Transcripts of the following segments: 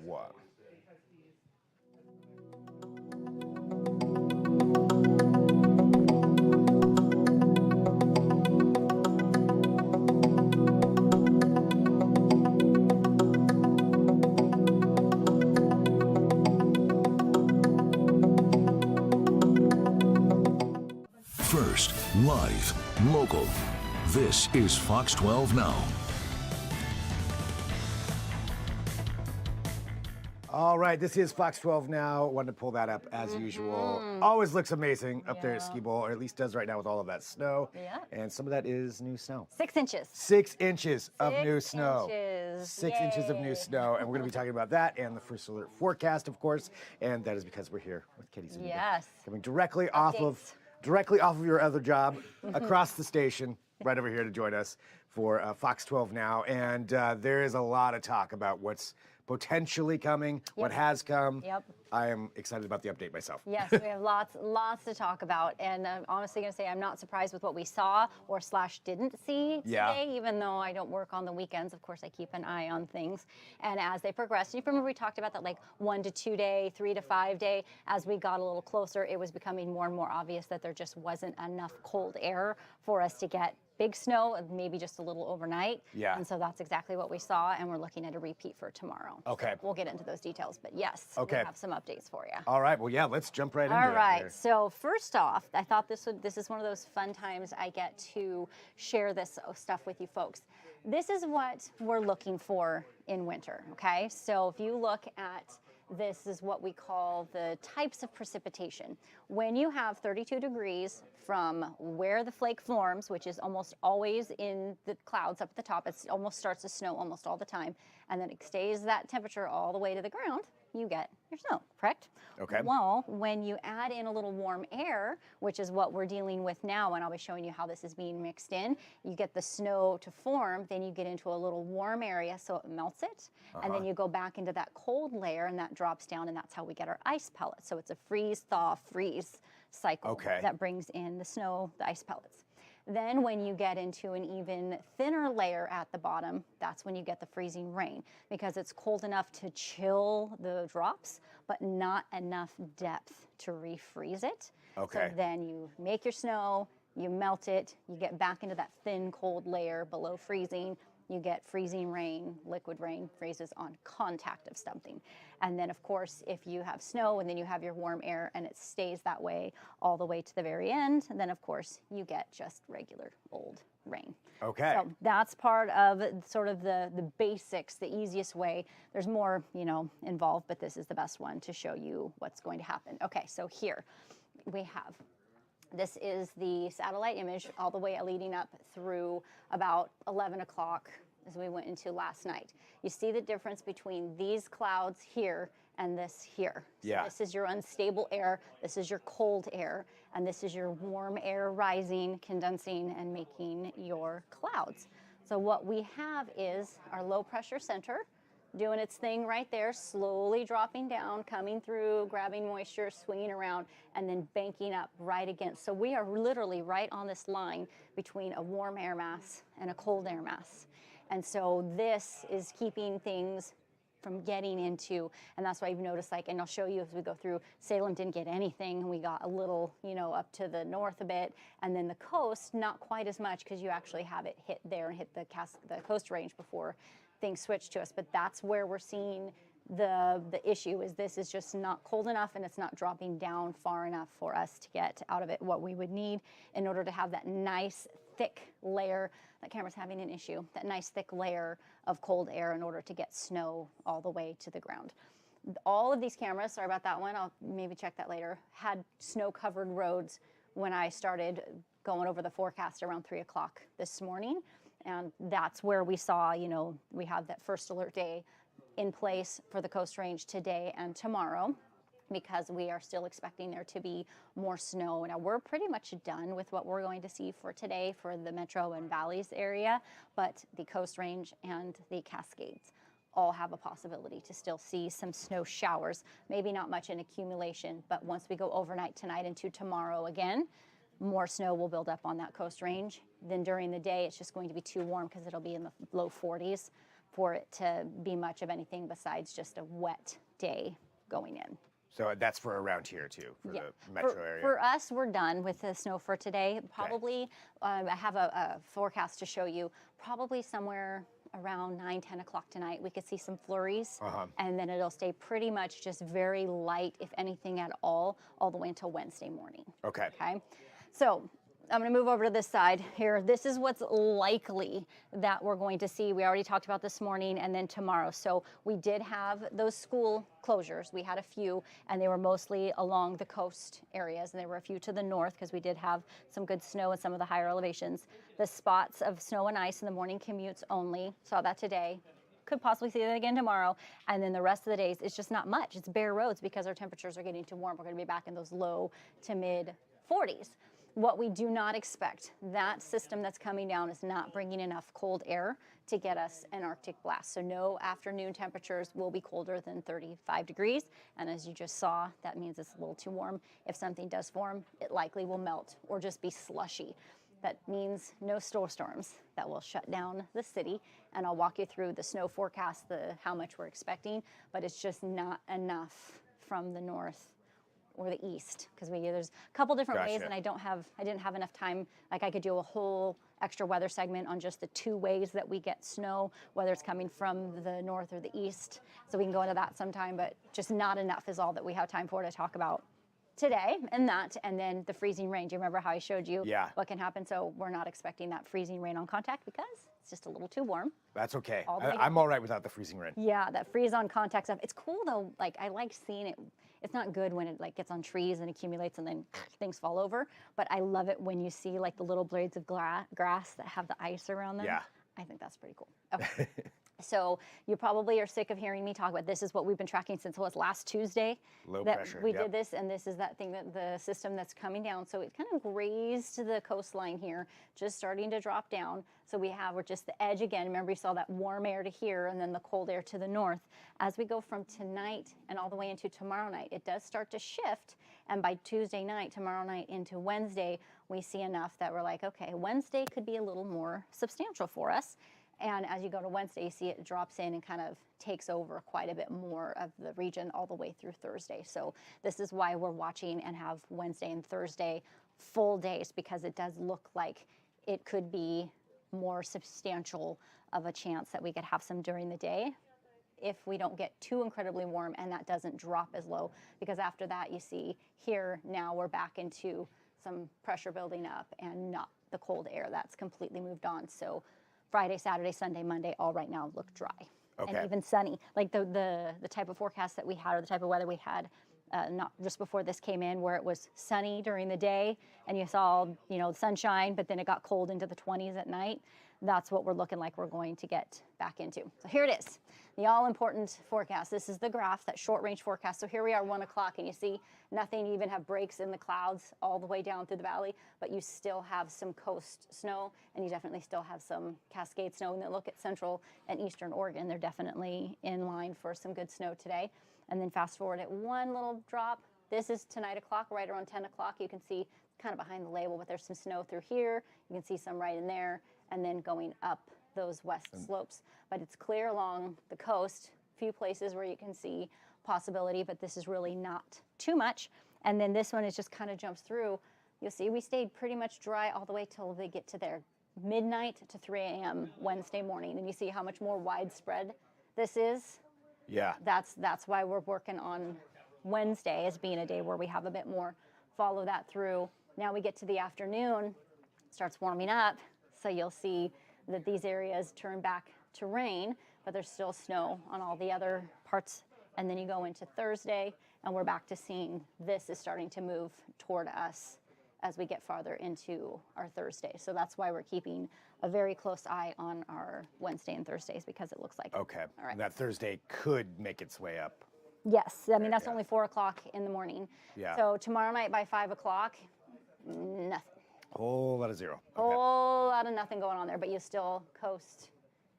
What? First, live, local. This is Fox 12 Now. All right, this is Fox 12 Now. Wanted to pull that up as usual. Always looks amazing up there at Ski Bowl, or at least does right now with all of that snow. Yeah. And some of that is new snow. 6 inches. 6 inches of new snow. 6 inches of new snow. And we're going to be talking about that and the first alert forecast, of course. And that is because we're here with Katie Zuniga. Yes. Coming directly off of your other job, across the station, right over here to join us for Fox 12 Now. And there is a lot of talk about what's potentially coming, what has come. Yep. I am excited about the update myself. Yes, we have lots to talk about. And I'm honestly going to say I'm not surprised with what we saw or / didn't see today, even though I don't work on the weekends. Of course, I keep an eye on things. And as they progress, you remember we talked about that like 1 to 2 day, 3 to 5 day. As we got a little closer, it was becoming more and more obvious that there just wasn't enough cold air for us to get big snow, maybe just a little overnight. Yeah. And so that's exactly what we saw, and we're looking at a repeat for tomorrow. Okay. So we'll get into those details, but yes, okay, we have some updates for you. All right, well, yeah, let's jump right into it. All right, so first off, I thought this is one of those fun times I get to share this stuff with you folks. This is what we're looking for in winter, okay? So if you look at this is what we call the types of precipitation. When you have 32 degrees from where the flake forms, which is almost always in the clouds up at the top, it almost starts to snow almost all the time, and then it stays that temperature all the way to the ground, you get your snow, correct? Okay. Well, when you add in a little warm air, which is what we're dealing with now, and I'll be showing you how this is being mixed in, you get the snow to form, then you get into a little warm area so it melts it, and then you go back into that cold layer and that drops down, and that's how we get our ice pellets. So it's a freeze, thaw, freeze cycle that brings in the snow, the ice pellets. Then when you get into an even thinner layer at the bottom, that's when you get the freezing rain, because it's cold enough to chill the drops, but not enough depth to refreeze it. Okay. So then you make your snow, you melt it, you get back into that thin cold layer below freezing, you get freezing rain, liquid rain, freezes on contact of something. And then, of course, if you have snow and then you have your warm air and it stays that way all the way to the very end, then, of course, you get just regular old rain. Okay. So that's part of sort of the basics, the easiest way. There's more, involved, but this is the best one to show you what's going to happen. Okay, so here we have. This is the satellite image all the way leading up through about 11 o'clock as we went into last night. You see the difference between these clouds here and this here. Yeah. So this is your unstable air, this is your cold air, and this is your warm air rising, condensing, and making your clouds. So what we have is our low pressure center doing its thing right there, slowly dropping down, coming through, grabbing moisture, swinging around, and then banking up right against. So we are literally right on this line between a warm air mass and a cold air mass. And so this is keeping things from getting into, and that's why you've noticed, and I'll show you as we go through, Salem didn't get anything. We got a little, up to the north a bit, and then the coast, not quite as much, because you actually have it hit there and hit the coast range before things switch to us. But that's where we're seeing the issue is this is just not cold enough, and it's not dropping down far enough for us to get out of it what we would need in order to have that nice thick layer. That camera's having an issue. That nice thick layer of cold air in order to get snow all the way to the ground. All of these cameras, sorry about that one, I'll maybe check that later, had snow covered roads when I started going over the forecast around 3 o'clock this morning. And that's where we saw, we have that first alert day in place for the Coast Range today and tomorrow, because we are still expecting there to be more snow. Now, we're pretty much done with what we're going to see for today for the Metro and Valleys area, but the Coast Range and the Cascades all have a possibility to still see some snow showers. Maybe not much in accumulation, but once we go overnight tonight into tomorrow again, more snow will build up on that Coast Range. Then during the day, it's just going to be too warm because it'll be in the low 40s. for it to be much of anything besides just a wet day going in. So that's for around here too, for the metro area. For us, we're done with the snow for today. Probably, I have a forecast to show you. Probably somewhere around 9, 10 o'clock tonight, we could see some flurries, and then it'll stay pretty much just very light, if anything at all the way until Wednesday morning. Okay. Okay. So I'm going to move over to this side here. This is what's likely that we're going to see. We already talked about this morning and then tomorrow. So we did have those school closures. We had a few, and they were mostly along the coast areas, and there were a few to the north because we did have some good snow in some of the higher elevations. The spots of snow and ice in the morning commutes only. Saw that today. Could possibly see that again tomorrow. And then the rest of the days, it's just not much. It's bare roads because our temperatures are getting too warm. We're going to be back in those low to mid 40s. What we do not expect, that system that's coming down is not bringing enough cold air to get us an Arctic blast. So no afternoon temperatures will be colder than 35 degrees. And as you just saw, that means it's a little too warm. If something does form, it likely will melt or just be slushy. That means no snowstorms. That will shut down the city. And I'll walk you through the snow forecast, how much we're expecting, but it's just not enough from the north or the east, because there's a couple different ways, and I didn't have enough time. Like I could do a whole extra weather segment on just the 2 ways that we get snow, whether it's coming from the north or the east. So we can go into that sometime, but just not enough is all that we have time for to talk about today. And then the freezing rain. Do you remember how I showed you what can happen? So we're not expecting that freezing rain on contact because it's just a little too warm. That's okay. I'm all right without the freezing rain. Yeah, that freeze on contact stuff. It's cool though. Like I like seeing it. It's not good when it like gets on trees and accumulates and then things fall over. But I love it when you see like the little blades of grass that have the ice around them. Yeah. I think that's pretty cool. Okay. So you probably are sick of hearing me talk about this. Is what we've been tracking since last Tuesday. Low that pressure. We did this, and this is that thing that the system that's coming down. So it kind of grazed the coastline here, just starting to drop down. So we're just the edge again. Remember, you saw that warm air to here, and then the cold air to the north. As we go from tonight and all the way into tomorrow night, it does start to shift. And by Tuesday night, tomorrow night into Wednesday, we see enough that we're like, okay, Wednesday could be a little more substantial for us. And as you go to Wednesday, you see it drops in and kind of takes over quite a bit more of the region all the way through Thursday. So this is why we're watching and have Wednesday and Thursday full days, because it does look like it could be more substantial of a chance that we could have some during the day if we don't get too incredibly warm and that doesn't drop as low. Because after that, you see here now we're back into some pressure building up and not the cold air. That's completely moved on. So Friday, Saturday, Sunday, Monday, all right now look dry. Okay. And even sunny. Like the type of forecast that we had, or the type of weather we had, not just before this came in, where it was sunny during the day and you saw, the sunshine, but then it got cold into the 20s at night. That's what we're looking like we're going to get back into. So here it is, the all-important forecast. This is the graph, that short-range forecast. So here we are, 1 o'clock, and you see nothing. You even have breaks in the clouds all the way down through the valley, but you still have some coast snow, and you definitely still have some Cascade snow. And then look at central and eastern Oregon. They're definitely in line for some good snow today. And then fast forward at one little drop. This is tonight o'clock, right around 10 o'clock. You can see kind of behind the label, but there's some snow through here. You can see some right in there, and then going up those west slopes. But it's clear along the coast, few places where you can see possibility, but this is really not too much. And then this one is just kind of jumps through. You'll see we stayed pretty much dry all the way till they get to there, midnight to 3 a.m. Wednesday morning. And you see how much more widespread this is? Yeah. That's why we're working on Wednesday as being a day where we have a bit more. Follow that through. Now we get to the afternoon, starts warming up, so you'll see that these areas turn back to rain, but there's still snow on all the other parts. And then you go into Thursday, and we're back to seeing this is starting to move toward us as we get farther into our Thursday. So that's why we're keeping a very close eye on our Wednesday and Thursdays, because it looks like Okay. All right. And that Thursday could make its way up. Yes, I mean, that's only 4 o'clock in the morning. Yeah. So tomorrow night by 5 o'clock, nothing. Whole lot of zero. Whole lot of nothing going on there, but you still coast,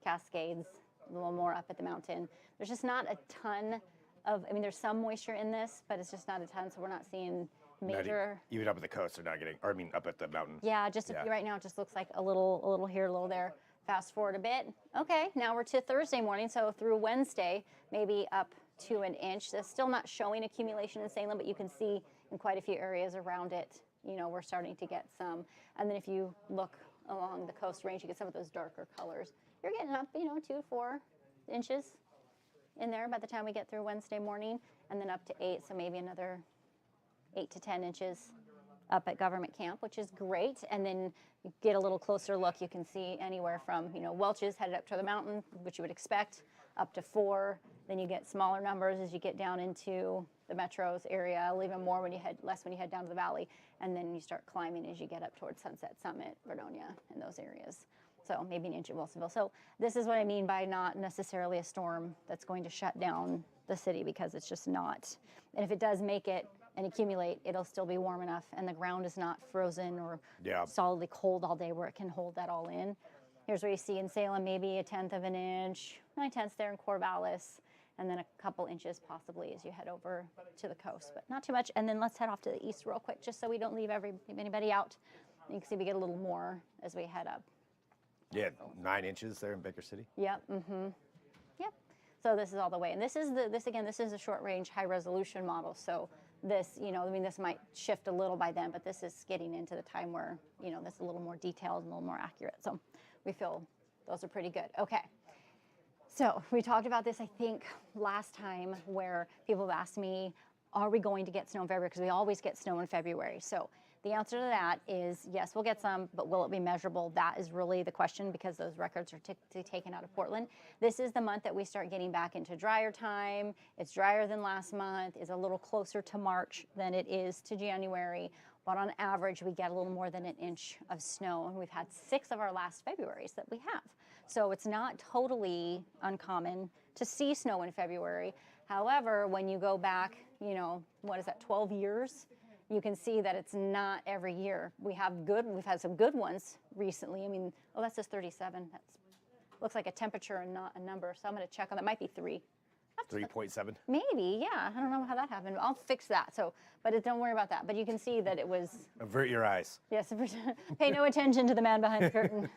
Cascades, a little more up at the mountain. There's just not a ton of, there's some moisture in this, but it's just not a ton, so we're not seeing major. Even up at the coast, they're not getting, up at the mountain. Yeah, just a few right now. It just looks like a little here, a little there. Fast forward a bit. Okay, now we're to Thursday morning, so through Wednesday, maybe up to an inch. That's still not showing accumulation in Salem, but you can see in quite a few areas around it, you know, we're starting to get some. And then if you look along the coast range, you get some of those darker colors. You're getting up, you know, 2 to 4 inches in there by the time we get through Wednesday morning, and then up to 8, so maybe another 8 to 10 inches up at Government Camp, which is great. And then you get a little closer look, you can see anywhere from, you know, Welch's headed up to the mountain, which you would expect, up to 4. Then you get smaller numbers as you get down into the metros area, even more when you head, less when you head down to the valley. And then you start climbing as you get up towards Sunset Summit, Vernonia, and those areas. So maybe an inch at Wilsonville. So this is what I mean by not necessarily a storm that's going to shut down the city, because it's just not. And if it does make it and accumulate, it'll still be warm enough, and the ground is not frozen or solidly cold all day where it can hold that all in. Here's where you see in Salem maybe 1/10 of an inch, 9/10 there in Corvallis, and then a couple inches possibly as you head over to the coast, but not too much. And then let's head off to the east real quick, just so we don't leave anybody out. You can see we get a little more as we head up. Yeah, 9 inches there in Baker City. Yep. Yep. So this is all the way, and this is this is a short range, high resolution model. So this, you know, I mean, this might shift a little by then, but this is getting into the time where, you know, this is a little more detailed and a little more accurate. So we feel those are pretty good. Okay. So we talked about this, I think, last time, where people have asked me, are we going to get snow in February? Because we always get snow in February. So the answer to that is yes, we'll get some, but will it be measurable? That is really the question, because those records are typically taken out of Portland. This is the month that we start getting back into drier time. It's drier than last month. It's a little closer to March than it is to January. But on average, we get a little more than an inch of snow, and we've had 6 of our last Februaries that we have. So it's not totally uncommon to see snow in February. However, when you go back, you know, what is that, 12 years? You can see that it's not every year. We've had some good ones recently. I mean, oh, that says 37. That looks like a temperature and not a number. So I'm going to check on that. Might be 3. 3.7. Maybe, yeah. I don't know how that happened. I'll fix that. So, but don't worry about that. But you can see that it was. Avert your eyes. Yes, pay no attention to the man behind the curtain.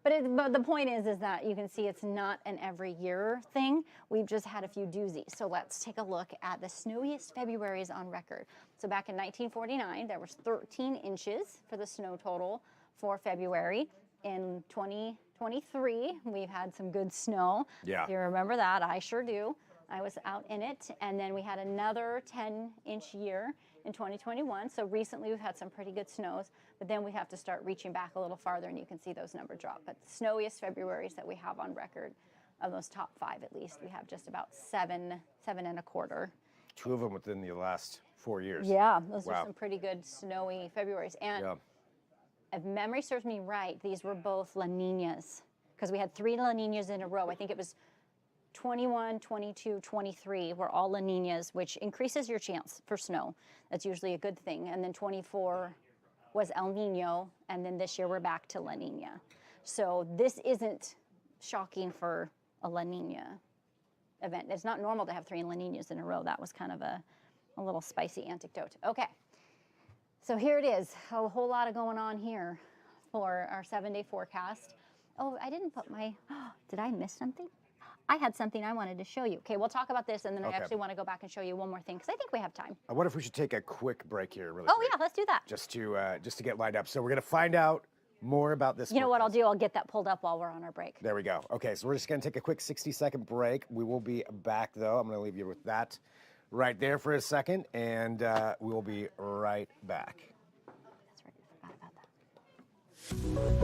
But the point is that you can see it's not an every year thing. We've just had a few doozies. So let's take a look at the snowiest Februaries on record. So back in 1949, there was 13 inches for the snow total for February. In 2023, we've had some good snow. Yeah. If you remember that, I sure do. I was out in it. And then we had another 10-inch year in 2021. So recently we've had some pretty good snows, but then we have to start reaching back a little farther, and you can see those numbers drop. But the snowiest Februaries that we have on record, of those top 5 at least, we have just about 7.25. 2 of them within the last 4 years. Yeah, those are some pretty good snowy Februaries. And Yeah. if memory serves me right, these were both La Niñas, because we had 3 La Niñas in a row. I think it was 21, 22, 23 were all La Niñas, which increases your chance for snow. That's usually a good thing. And then 24 was El Nino, and then this year we're back to La Niña. So this isn't shocking for a La Niña event. It's not normal to have 3 La Niñas in a row. That was kind of a little spicy anecdote. Okay, so here it is. A whole lot of going on here for our 7-day forecast. Oh, I didn't put my, did I miss something? I had something I wanted to show you. Okay, we'll talk about this, and then I actually want to go back and show you one more thing, because I think we have time. I wonder if we should take a quick break here really Oh, quick. yeah, let's do that. Just to get lined up. So we're going to find out more about this. You know what I'll do? I'll get that pulled up while we're on our break. There we go. Okay, so we're just going to take a quick 60-second break. We will be back, though. I'm going to leave you with that right there for a second, and we will be right back. That's right. I forgot about that.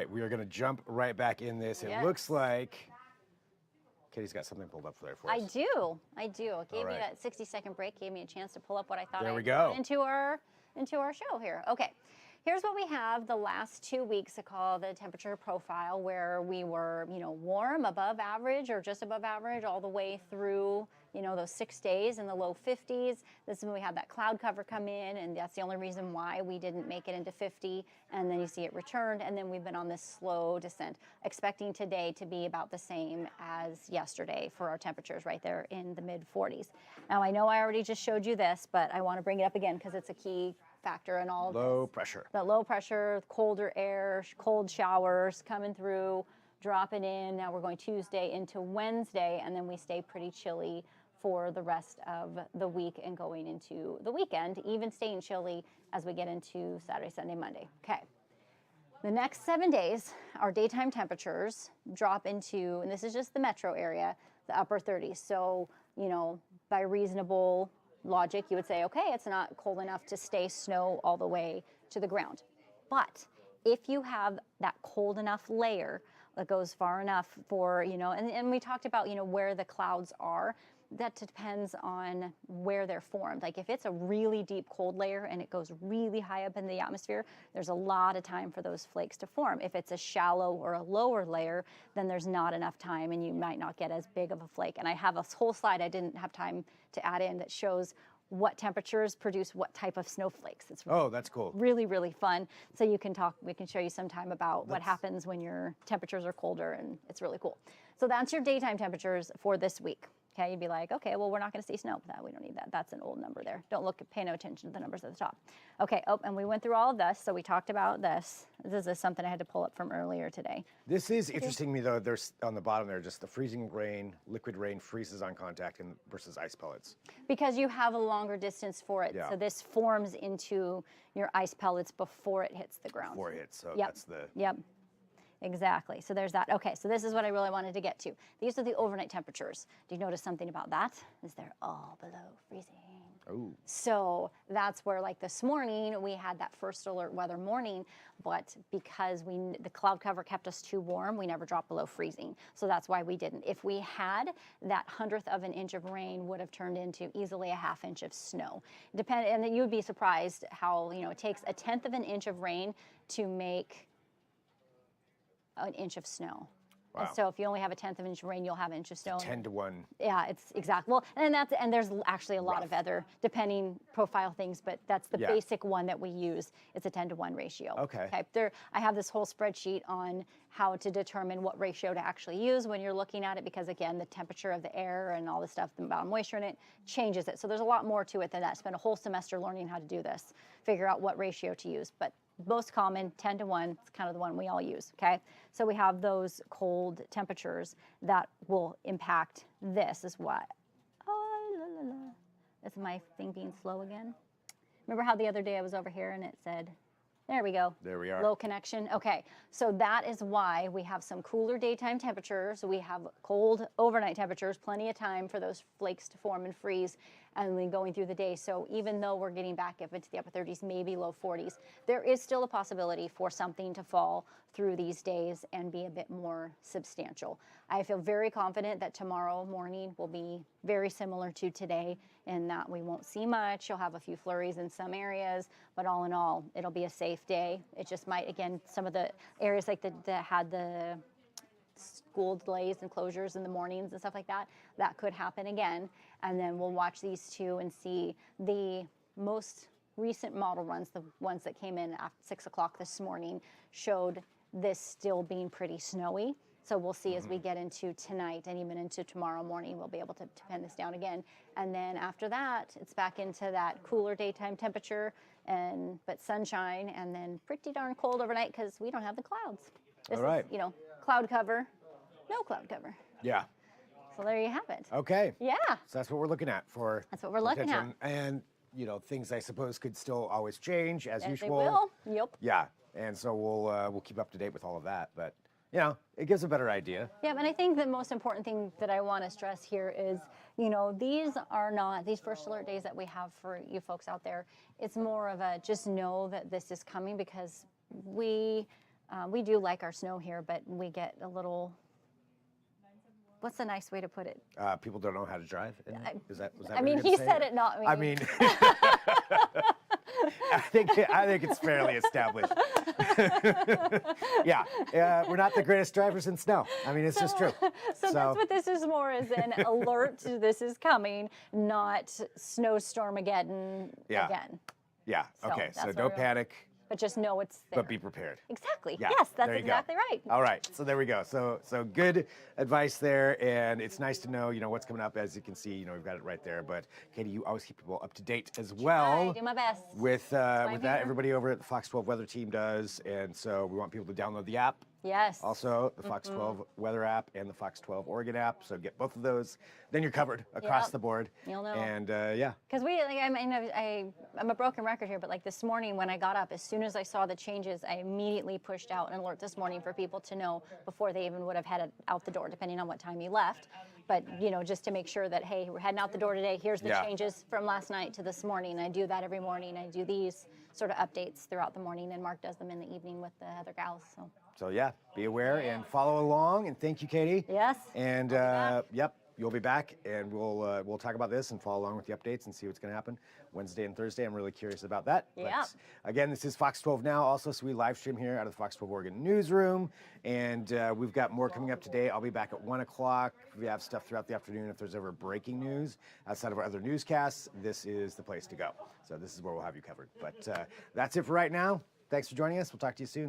right, we are going to jump right back in this. It Yes. looks like Katie's got something pulled up there for us. I do. It gave me right. that 60-second break, gave me a chance to pull up what I thought There I'd we go. put into our show here. Okay. Here's what we have the last 2 weeks. I call the temperature profile, where we were, warm, above average, or just above average, all the way through, those 6 days in the low 50s. This is when we had that cloud cover come in, and that's the only reason why we didn't make it into 50. And then you see it returned, and then we've been on this slow descent, expecting today to be about the same as yesterday for our temperatures right there in the mid 40s. Now, I know I already just showed you this, but I want to bring it up again because it's a key factor in all of Low this. pressure. The low pressure, colder air, cold showers coming through, dropping in. Now we're going Tuesday into Wednesday, and then we stay pretty chilly for the rest of the week and going into the weekend, even staying chilly as we get into Saturday, Sunday, Monday. Okay. The next 7 days, our daytime temperatures drop into, and this is just the metro area, the upper 30s. So, by reasonable logic, you would say, okay, it's not cold enough to stay snow all the way to the ground. But if you have that cold enough layer that goes far enough for, and we talked about, where the clouds are, that depends on where they're formed. Like if it's a really deep cold layer and it goes really high up in the atmosphere, there's a lot of time for those flakes to form. If it's a shallow or a lower layer, then there's not enough time and you might not get as big of a flake. And I have a whole slide I didn't have time to add in that shows what temperatures produce what type of snowflakes. It's Oh, that's cool. really, really fun. So we can show you sometime about what happens when your temperatures are colder, and it's really cool. So that's your daytime temperatures for this week. Okay, you'd be like, okay, well, we're not going to see snow. No, we don't need that. That's an old number there. Pay no attention to the numbers at the top. Okay, and we went through all of this, so we talked about this. This is something I had to pull up from earlier today. This is interesting to me, though. There's on the bottom there, just the freezing rain, liquid rain freezes on contact versus ice pellets. Because you have a longer distance for it, Yeah. so this forms into your ice pellets before it hits the ground. Before it hits, so Yep. that's the... Yep. Exactly. So there's that. Okay, so this is what I really wanted to get to. These are the overnight temperatures. Do you notice something about that? Is they're all below freezing. Oh. So that's where, like this morning, we had that first alert weather morning, but because the cloud cover kept us too warm, we never dropped below freezing. So that's why we didn't. If we had, that 100th of an inch of rain would have turned into easily a half inch of snow. And then you'd be surprised how, it takes a 1/10 of an inch of rain to make an inch of snow. Wow. And so if you only have a 1/10 of an inch of rain, you'll have an inch of snow. 10 to 1. Yeah, it's exact. Well, and there's actually a lot of other depending profile things, but that's the Yeah. basic one that we use. It's a 10-to-1 ratio. Okay. I have this whole spreadsheet on how to determine what ratio to actually use when you're looking at it, because again, the temperature of the air and all the stuff, the amount of moisture in it, changes it. So there's a lot more to it than that. I spent a whole semester learning how to do this, figure out what ratio to use. But most common, 10-to-1, it's kind of the one we all use, okay? So we have those cold temperatures that will impact this is what. Oh, la, la, la. Is my thing being slow again? Remember how the other day I was over here and it said, there we go. There we are. Low connection. Okay, so that is why we have some cooler daytime temperatures. We have cold overnight temperatures, plenty of time for those flakes to form and freeze, and then going through the day. So even though we're getting back up into the upper 30s, maybe low 40s, there is still a possibility for something to fall through these days and be a bit more substantial. I feel very confident that tomorrow morning will be very similar to today in that we won't see much. You'll have a few flurries in some areas, but all in all, it'll be a safe day. It just might, again, some of the areas like that had the school delays and closures in the mornings and stuff like that, that could happen again. And then we'll watch these two and see the most recent model runs, the ones that came in after 6 o'clock this morning, showed this still being pretty snowy. So we'll see as we get into tonight and even into tomorrow morning, we'll be able to pin this down again. And then after that, it's back into that cooler daytime temperature, but sunshine, and then pretty darn cold overnight because we don't have the clouds. This All right. is, cloud cover, no cloud cover. Yeah. So there you have it. Okay. Yeah. So that's what we're looking at for. That's what we're looking at. And, things I suppose could still always change as As usual. they will. Yep. Yeah. And so we'll keep up to date with all of that. But, it gives a better idea. Yeah, and I think the most important thing that I want to stress here is, these are not, these first alert days that we have for you folks out there, it's more of a just know that this is coming because we We do like our snow here, but we get a little, what's a nice way to put it? People don't know how to drive. Was that I what mean, you were he gonna said say? it, not me. I mean, I think it's fairly established. Yeah, we're not the greatest drivers in snow. I mean, it's just true. So that's what this is more, is an alert to this is coming, not snowstormageddon Yeah. again. Yeah. So Okay. that's So where don't we're- panic, But just know it's there. but be prepared. Exactly. Yeah, Yes, that's there you go. exactly right. All right, so there we go. So good advice there, and it's nice to know, what's coming up. As you can see, we've got it right there. But Katie, you always keep people up to date as well. I do my best. With I'm that, here. everybody over at the Fox 12 Weather Team does, and so we want people to download the app. Yes. Also, the Fox 12 Weather app and the Fox 12 Oregon app. So get both of those. Then you're covered across Yep. the board. You'll know. And yeah. Because I'm a broken record here, but like this morning when I got up, as soon as I saw the changes, I immediately pushed out an alert this morning for people to know before they even would have headed out the door, depending on what time you left. But, just to make sure that, hey, we're heading out the door today. Here's the Yeah. changes from last night to this morning. I do that every morning. I do these sort of updates throughout the morning, and Mark does them in the evening with the other gals. So yeah, be aware and follow along. And thank you, Katie. Yes. And I'll be back. yep, you'll be back, and we'll talk about this and follow along with the updates and see what's going to happen Wednesday and Thursday. I'm really curious about that. Yeah. But again, this is Fox 12 Now. Also, so we live stream here out of the Fox 12 Oregon newsroom, and we've got more coming up today. I'll be back at 1 o'clock. We have stuff throughout the afternoon. If there's ever breaking news outside of our other newscasts, this is the place to go. So this is where we'll have you covered. But that's it for right now. Thanks for joining us. We'll talk to you soon.